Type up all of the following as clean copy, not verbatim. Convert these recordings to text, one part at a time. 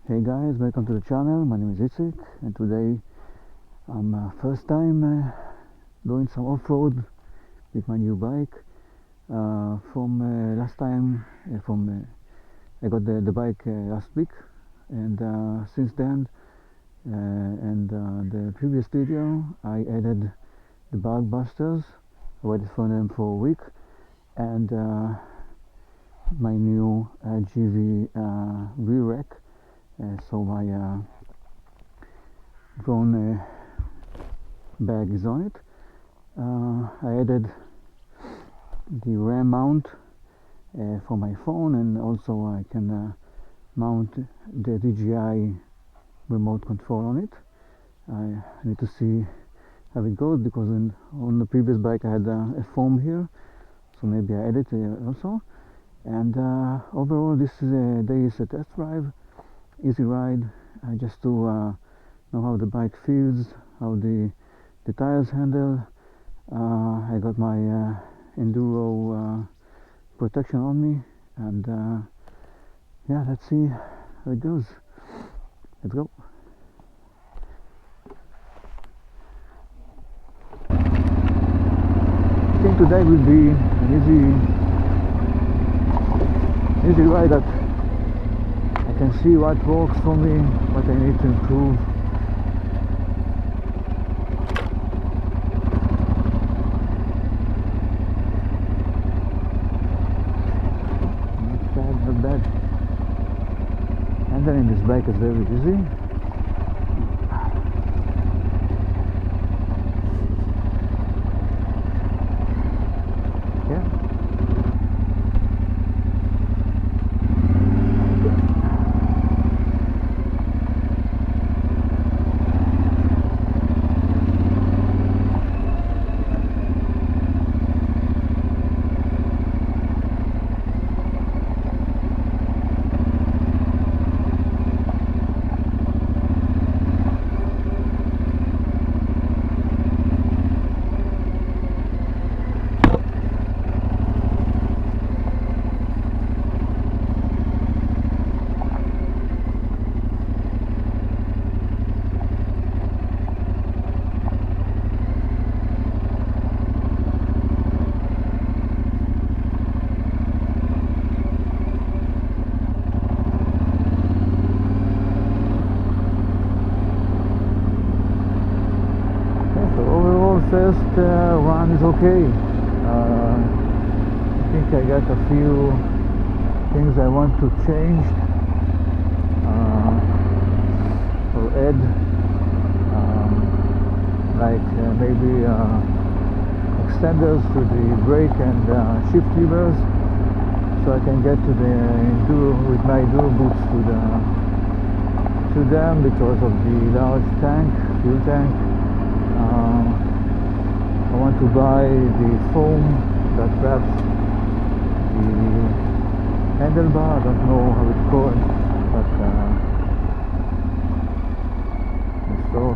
Hey guys, welcome to the channel. My name is Itzik, and today I'm first time doing some off-road with my new bike. From last time, I got the bike last week, and since then, and the previous video, I added the bulk busters. I waited for them for a week, and my new GV rear rack. So my drone bag is on it. I added the RAM mount for my phone, and also I can mount the DJI remote control on it. I need to see how it goes, because on the previous bike I had a foam here, so maybe I add it also. And overall, this day is a test drive. Easy ride, just to know how the bike feels, how the tires handle. I got my enduro protection on me, and yeah, let's see how it goes. Let's go. I think today will be an easy ride. That I can see what works for me, what I need to improve. Not bad. Handling this bike is very easy. Yeah. First run is okay. I think I got a few things I want to change or add, like maybe extenders to the brake and shift levers, so I can get to the enduro with my enduro boots to them, because of the large fuel tank. I want to buy the foam that wraps the handlebar. I don't know how it's called, but I saw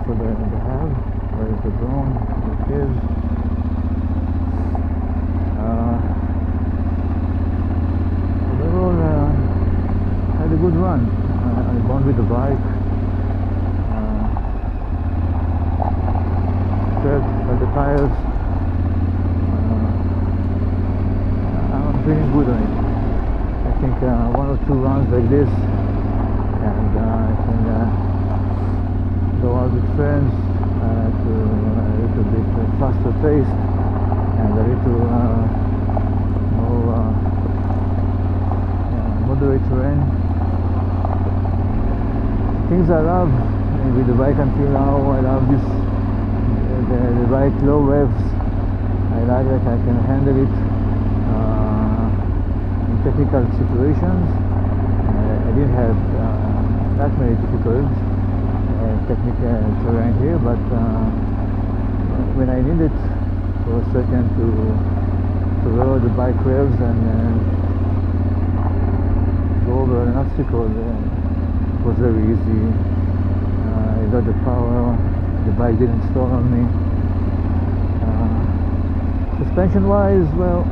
the have. Where is the drone? It is. Overall, I had a good run. I won with the bike. At the tires, I'm feeling good on it. I think one or two runs like this, and I can go out with friends to a little bit faster pace and a little more moderate terrain. Things I love with the bike until now, I love this. The bike low revs. I like that I can handle it in technical situations. I didn't have that many difficult technical terrain here, but when I needed for a second to lower the bike revs and go over an obstacle, it was very easy. I got the power. The bike didn't stall on me. Suspension wise, well,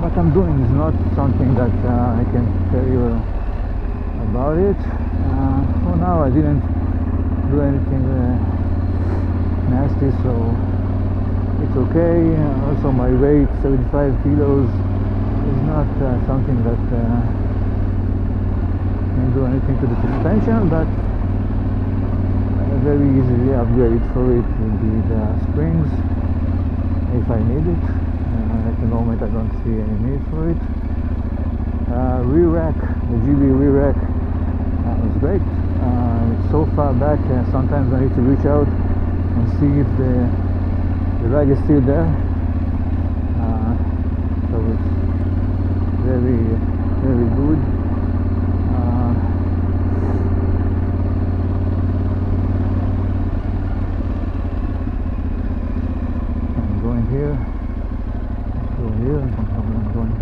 what I'm doing is not something that I can tell you about it. For now I didn't do anything nasty, so it's okay. Also my weight, 75 kilos, is not something that can do anything to the suspension, but very easily upgrade for it will be the springs if I need it. At the moment I don't see any need for it. Rear rack, the GB rear rack is great. It's so far back, sometimes I need to reach out and see if the rag is still there. So it's very, very good. I'm going here. Let's go here. I'm going.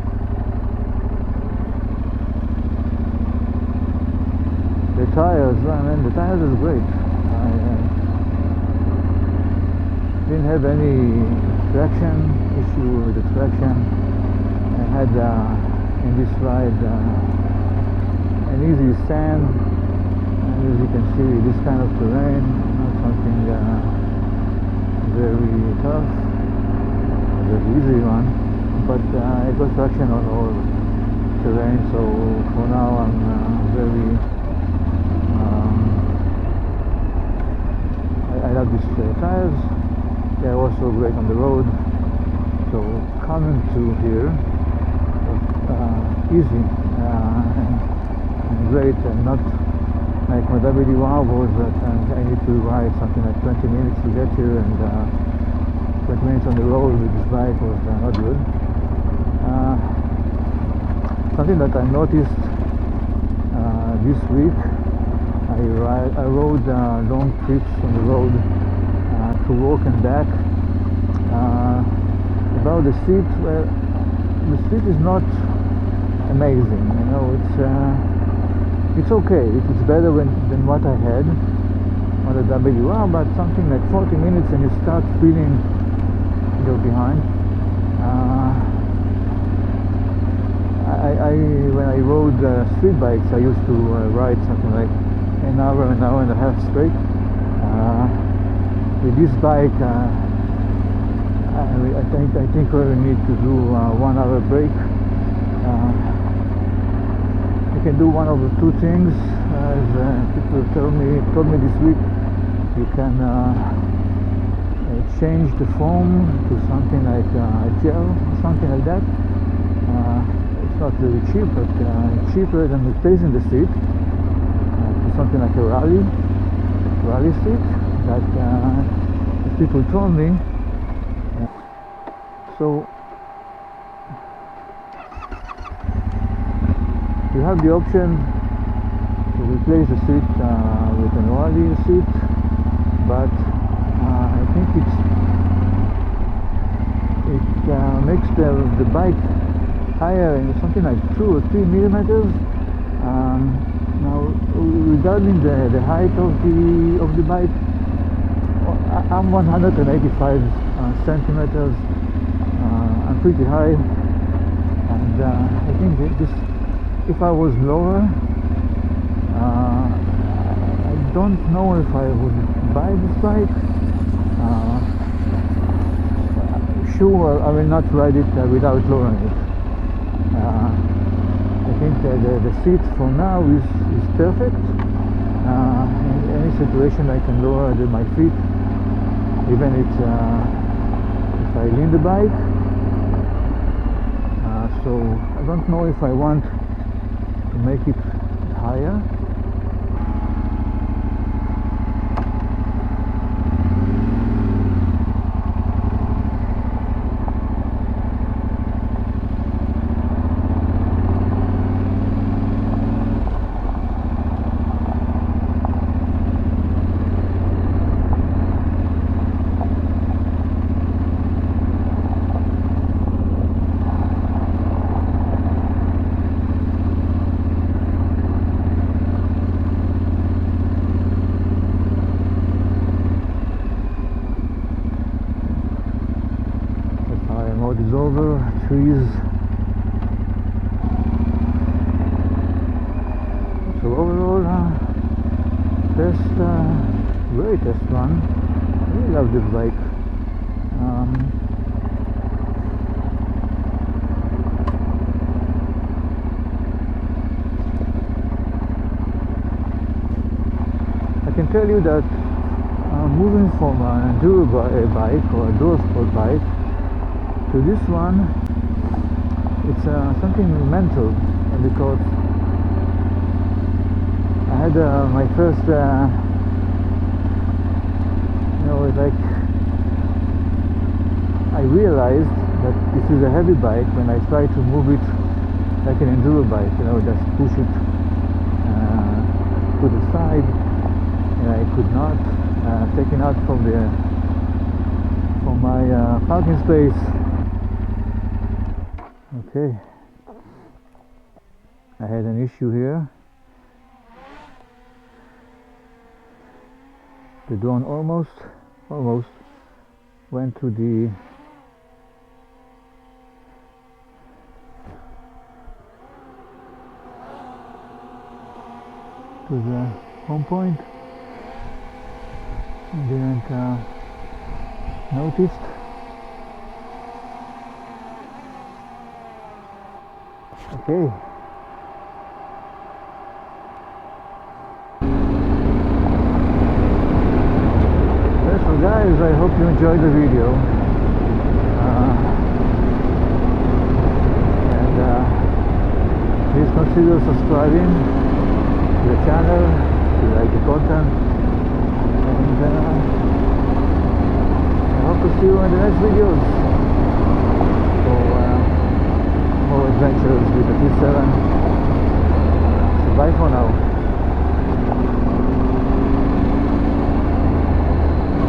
The tires, man, the tires is great. I didn't have any traction issue with the traction. I had in this ride an easy stand, and as you can see, this kind of terrain, not something very tough, a very easy one, but I got traction on all terrain, so for now I'm very I love these tires. They're also great on the road. So coming to here was easy and great, and not like my WD-1 was that I need to ride something like 20 minutes to get here, and 20 minutes on the road with this bike was not good. Something that I noticed this week, I rode long trips on the road to work and back. About the seat, well, the seat is not amazing, you know. It's okay. It's better than what I had on the WR, but something like 40 minutes and you start feeling you're behind. When I rode street bikes, I used to ride something like an hour and a half straight. With this bike, I think we need to do 1 hour break. You can do one of the two things, as people told me this week. You can change the foam to something like a gel, something like that. It's not very cheap, but cheaper than replacing the seat. Something like a rally seat that people told me. So you have the option to replace the seat with an rally seat, but I think it makes the bike higher in something like 2 or 3 millimeters. Now, regarding the height of the bike, I'm 185 centimeters. I'm pretty high, and I think this, if I was lower, I don't know if I would buy this bike. Sure, I will not ride it without lowering it. I think the seat for now is perfect. In any situation I can lower my feet, even if I lean the bike. So I don't know if I want to make it higher. Is over, trees. So very test run. I really love this bike. I can tell you that moving from an enduro bike or a enduro sport bike to this one, it's something mental, because I had my first, like, I realized that this is a heavy bike when I try to move it like an enduro bike, just push it to the side, and I could not take it out from my parking space. Okay, I had an issue here. The drone almost went to the home point. I didn't notice. Okay. So guys, I hope you enjoyed the video. Please consider subscribing to the channel if you like the content. And I hope to see you in the next videos for more adventures with the T7. So bye for now.